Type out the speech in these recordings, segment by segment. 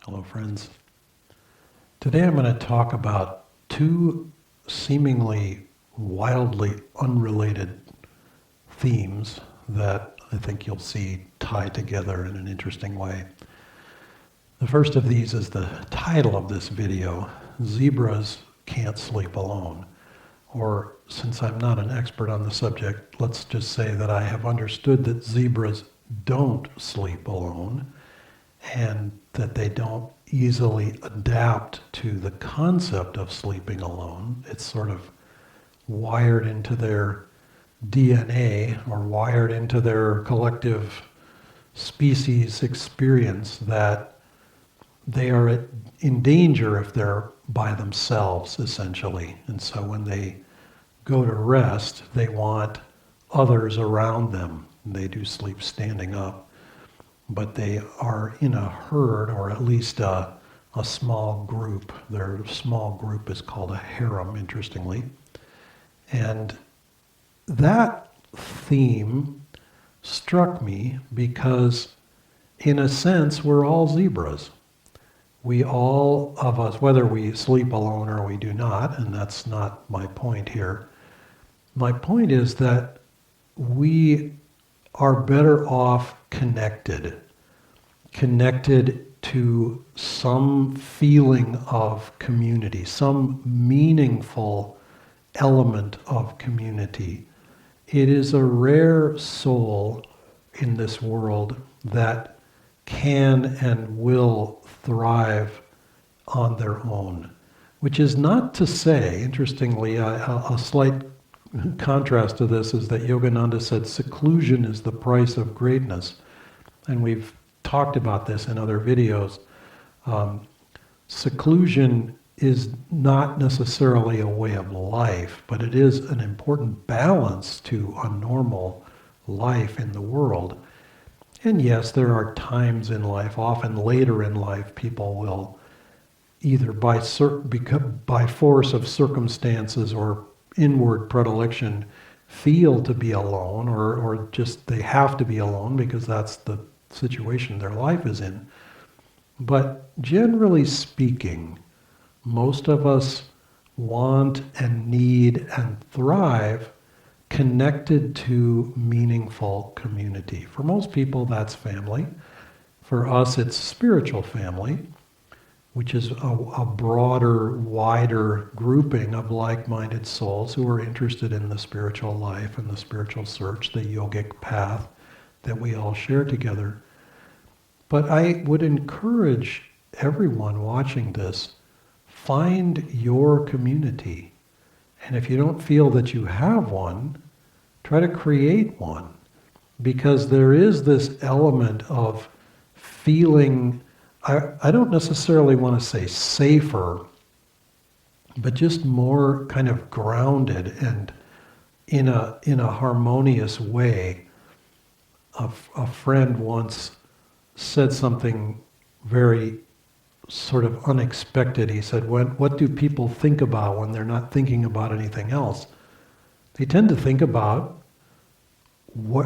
Hello, friends. Today I'm going to talk about two seemingly wildly unrelated themes that I think you'll see tied together in an interesting way. The first of these is the title of this video, Zebras Can't Sleep Alone. Or, since I'm not an expert on the subject, let's just say that I have understood that zebras don't sleep alone, and that they don't easily adapt to the concept of sleeping alone. It's sort of wired into their DNA or wired into their collective species experience that they are in danger if they're by themselves, essentially. And so when they go to rest, they want others around them. They do sleep standing up, but they are in a herd, or at least a small group. Their small group is called a harem, interestingly. And that theme struck me because, in a sense, we're all zebras. We all of us, whether we sleep alone or we do not, and that's not my point here. My point is that we are better off connected to some feeling of community, some meaningful element of community. It is a rare soul in this world that can and will thrive on their own, which is not to say, interestingly, a slight contrast to this is that Yogananda said seclusion is the price of greatness. And we've talked about this in other videos. Seclusion is not necessarily a way of life, but it is an important balance to a normal life in the world. And yes, there are times in life, often later in life, people will either by force of circumstances or inward predilection feel to be alone, or just they have to be alone because that's the situation their life is in. But generally speaking, most of us want and need and thrive connected to meaningful community. For most people, that's family. For us, it's spiritual family, which is a broader, wider grouping of like-minded souls who are interested in the spiritual life and the spiritual search, the yogic path that we all share together. But I would encourage everyone watching this, find your community. And if you don't feel that you have one, try to create one. Because there is this element of feeling, I don't necessarily want to say safer, but just more kind of grounded and in a harmonious way. A friend once said something very sort of unexpected. He said, what do people think about when they're not thinking about anything else? They tend to think about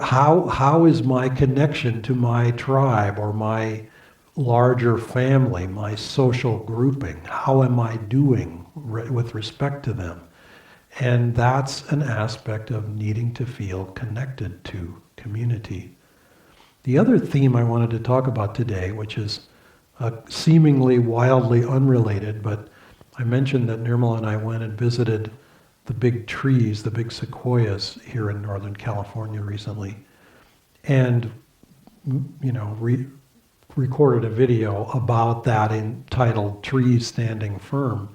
how is my connection to my tribe or my larger family, my social grouping? How am I doing with respect to them? And that's an aspect of needing to feel connected to community. The other theme I wanted to talk about today, which is seemingly wildly unrelated, but I mentioned that Nirmala and I went and visited the big trees, the big sequoias here in Northern California recently, and recorded a video about that entitled Trees Standing Firm.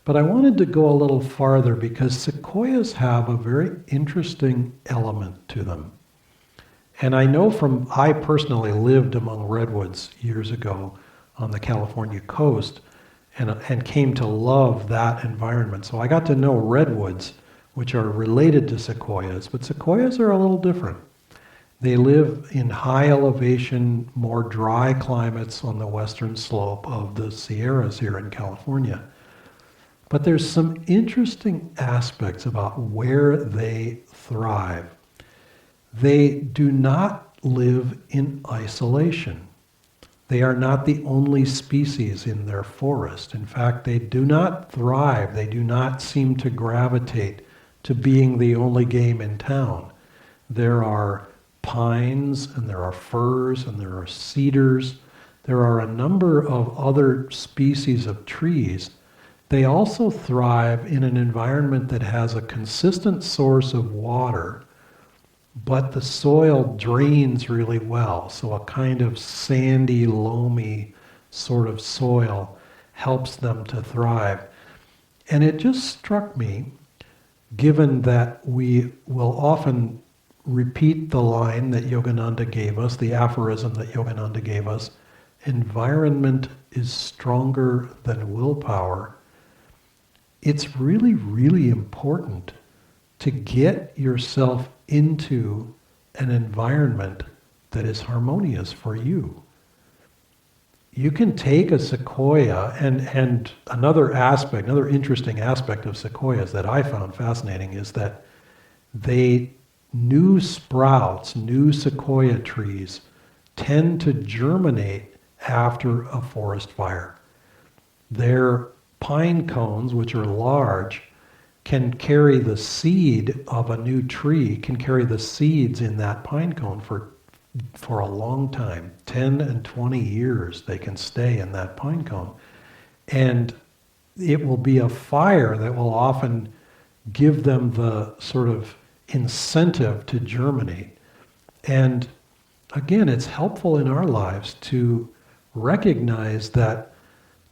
But I wanted to go a little farther because sequoias have a very interesting element to them. And I know I personally lived among redwoods years ago on the California coast and came to love that environment. So I got to know redwoods, which are related to sequoias, but sequoias are a little different. They live in high elevation, more dry climates on the western slope of the Sierras here in California. But there's some interesting aspects about where they thrive. They do not live in isolation. They are not the only species in their forest. In fact, they do not thrive, they do not seem to gravitate to being the only game in town. There are pines, and there are firs, and there are cedars. There are a number of other species of trees. They also thrive in an environment that has a consistent source of water, but the soil drains really well. So a kind of sandy, loamy sort of soil helps them to thrive. And it just struck me, given that we will often repeat the line that Yogananda gave us, the aphorism that Yogananda gave us, environment is stronger than willpower. It's really, really important to get yourself into an environment that is harmonious for you. You can take a sequoia, and another interesting aspect of sequoias that I found fascinating is that new sequoia trees tend to germinate after a forest fire. Their pine cones, which are large, can carry the seed of a new tree, can carry the seeds in that pine cone for a long time. 10 and 20 years they can stay in that pine cone. And it will be a fire that will often give them the sort of incentive to germinate. And again, it's helpful in our lives to recognize that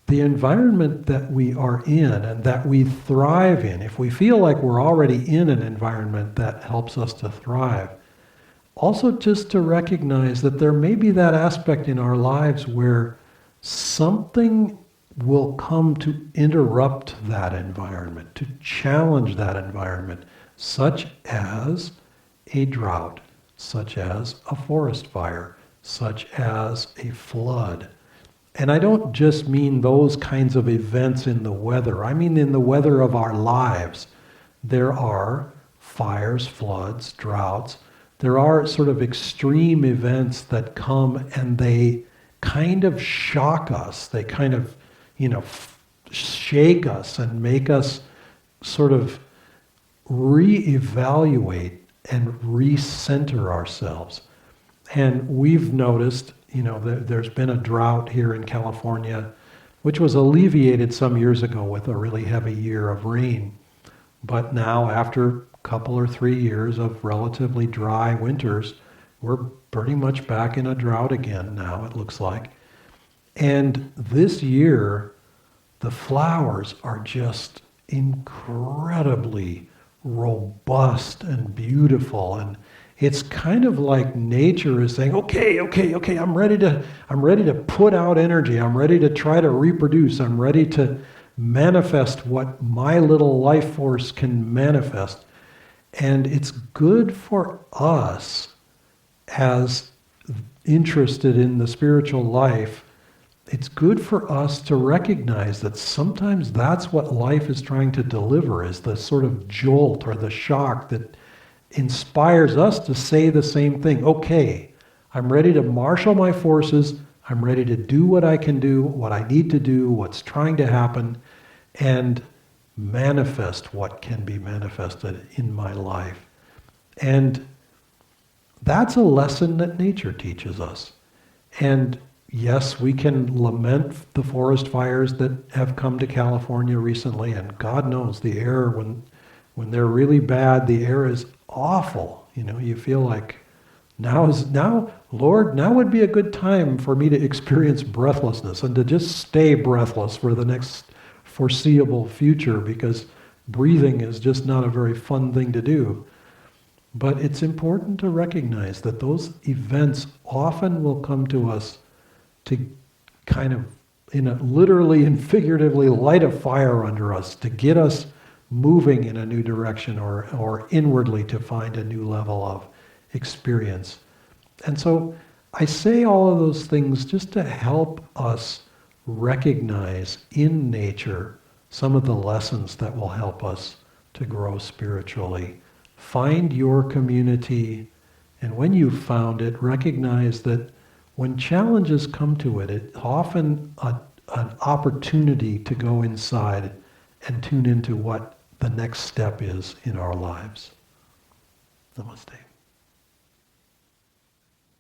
the environment that we are in and that we thrive in, if we feel like we're already in an environment that helps us to thrive, also just to recognize that there may be that aspect in our lives where something will come to interrupt that environment, to challenge that environment, such as a drought, such as a forest fire, such as a flood. And I don't just mean those kinds of events in the weather. I mean in the weather of our lives. There are fires, floods, droughts. There are sort of extreme events that come and they kind of shock us. They kind of, shake us and make us sort of reevaluate and recenter ourselves. And we've noticed, there's been a drought here in California, which was alleviated some years ago with a really heavy year of rain. But now, after a couple or 3 years of relatively dry winters, we're pretty much back in a drought again now, it looks like. And this year, the flowers are just incredibly robust and beautiful, and it's kind of like nature is saying, okay, I'm ready to put out energy. I'm ready to try to reproduce. I'm ready to manifest what my little life force can manifest. And it's good for us as interested in the spiritual life. It's good for us to recognize that sometimes that's what life is trying to deliver, is the sort of jolt or the shock that inspires us to say the same thing. Okay, I'm ready to marshal my forces. I'm ready to do what I can do, what I need to do, what's trying to happen, and manifest what can be manifested in my life. And that's a lesson that nature teaches us. And yes, we can lament the forest fires that have come to California recently, and God knows the air, when they're really bad, the air is awful. You feel like Lord, now would be a good time for me to experience breathlessness and to just stay breathless for the next foreseeable future, because breathing is just not a very fun thing to do. But it's important to recognize that those events often will come to us to kind of, literally and figuratively light a fire under us, to get us moving in a new direction or inwardly to find a new level of experience. And so I say all of those things just to help us recognize in nature some of the lessons that will help us to grow spiritually. Find your community, and when you've found it, recognize that when challenges come to it, it's often an opportunity to go inside and tune into what the next step is in our lives. Namaste.